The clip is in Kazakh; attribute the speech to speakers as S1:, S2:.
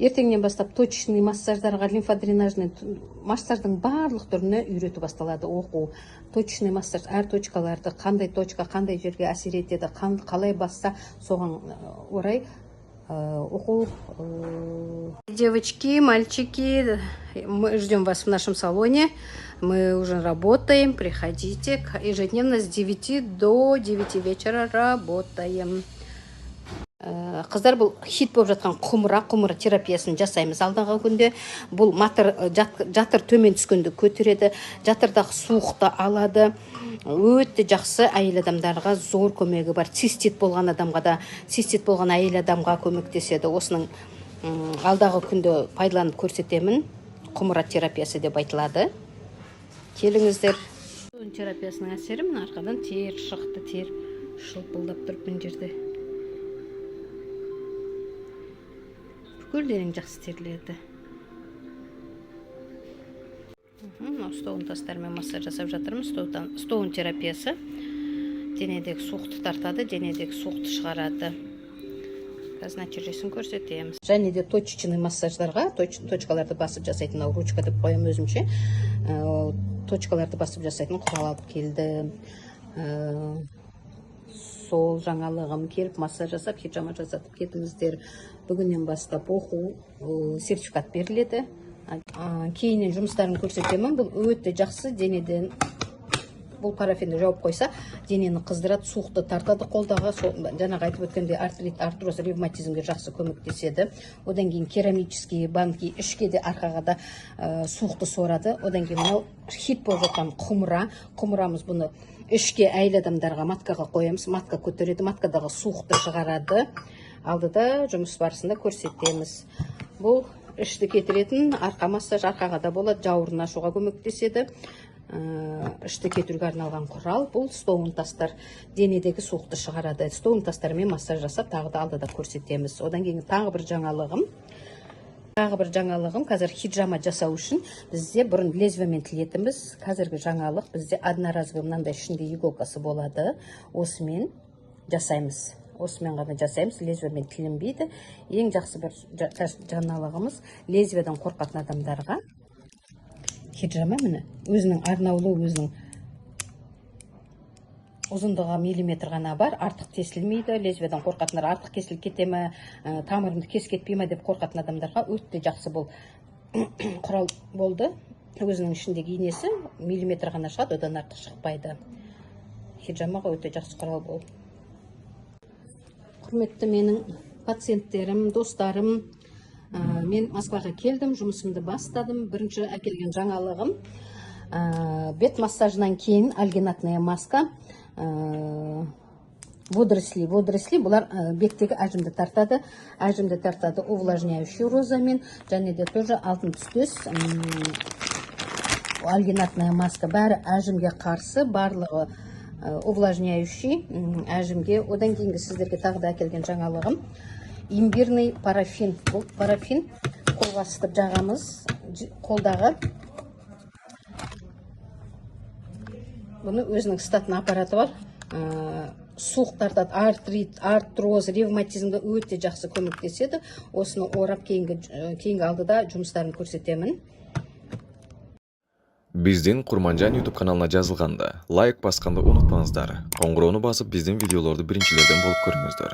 S1: ертеңнен бастап точечный массаждарға, лимфодренажный массаждың барлық түріне үйрету басталады. Оқу, точечный массаж, әр точкаларды, қандай точка, қандай жерге әсер етеді, қалай басса, соған орай оқу. Девочки, мальчики, мы ждем вас в нашем салоне. Мы уже работаем, приходите. Ежедневно с 9 до 9 вечера работаем. Қыздар, бұл хит болып жатқан құмыра терапиясын жасаймыз. Алдағы күнде бұл жатыр төмен түскенде көтереді, жатырдағы суықты алады. Өте жақсы әйел адамдарға зор көмегі бар. Цистит болған адамға да, цистит болған әйел адамға көмектеседі. Осының алдағы күнде пайдаланып көрсетемін. Құмыра терапиясы деп айтылады. Келіңіздер. Терапиясының әсері мына арқадан тер шықты, тер шылпылдап тұрып мына жерде. Бүкіл жақсы терледі. Стоун тастармен массаж жасап жатырмыз. Стоун терапиясы денедегі суықты тартады, денедегі суықты шығарады. Қазір нәтижесін көрсетеміз. Және де точечный массаждарға, точкаларды басып жасайтын, ручка деп қоям өзімше. Точкаларды басып жасайтын құрал алып келді. Сол жаңалығым келіп массаж жасап, хиджама жасатып кетіңіздер. Бүгіннен бастап оқу сертификат беріледі. Кейінен жұмыстарын көрсетемін. Бұл өте жақсы, денеден бұл парафинді жауып қойса, денені қыздырады, суықты тартады қолдағы. Жаңағы айтып өткенде артрит, артроз, ревматизмге жақсы көмектеседі. Одан кейін керамические банки, ішке де арқаға да суықты сорады. Одан кейін мынау хит болып жатқан құмырамыз, бұны ішке әйел адамдарға маткаға қоямыз, матка көтереді, маткадағы суықты шығарады. Алдыда жұмыс барысында көрсетеміз. Бұл ішті кетіретін арқа массаж, арқаға да болады, жауырын ашуға көмектеседі. Ішті кетіруге арналған құрал. Бұл стоун тастар, денедегі суықты шығарады. Стоун тастармен массаж жасап, тағы да алдыда көрсетеміз. Одан кейін тағы бір жаңалығым, қазір хиджама жасау үшін бізде бұрын лезвиямен тілетіміз. Қазіргі жаңалық бізде одноразовый мынандай ішінде иголкасы болады. Осымен жасаймыз. Осымен ғана жасаймыз, лезвиямен тілінбейді. Ең жақсы бір жаңалығымыз лезвиядан қорқатын адамдарға хиджама міне өзінің арнаулы, өзінің ұзындығы миллиметр ғана бар, артық тесілмейді. Лезвиядан қорқатындар артық кесіліп кете ме, тамырымды кес кетпей ме деп қорқатын адамдарға өте жақсы бұл құрал болды. Өзінің ішіндегі инесі миллиметр ғана шығады, одан артық шықпайды. Хиджамаға өте жақсы құрал бұл. Құрметті менің пациенттерім, достарым, мен Москваға келдім, жұмысымды бастадым. Бірінші әкелген жаңалығым бет массажынан кейін альгинатная маска, водоросли. Бұлар беттегі әжімді тартады, увлажняющий розамен, және де тоже алтын түстес альгинатная маска. Бәрі әжімге қарсы, барлығы увлажняющий әжімге. Одан кейінгі сіздерге тағы да әкелген жаңалығым имбирный парафин. Бұл парафин қолға ысытып жағамыз, қолдағы. Бұны өзінің ысытатын аппараты бар. Суық тартады, артрит, артроз, ревматизмге өте жақсы көмектеседі. Осыны орап кейінгі алдыда жұмыстарын көрсетемін.
S2: Биздин Курманжан YouTube каналына жазылғанда лайк басқанды ұмытпаңыздар. Қоңырауны басып биздин видеоларды биринчилерден болып көріңіздер.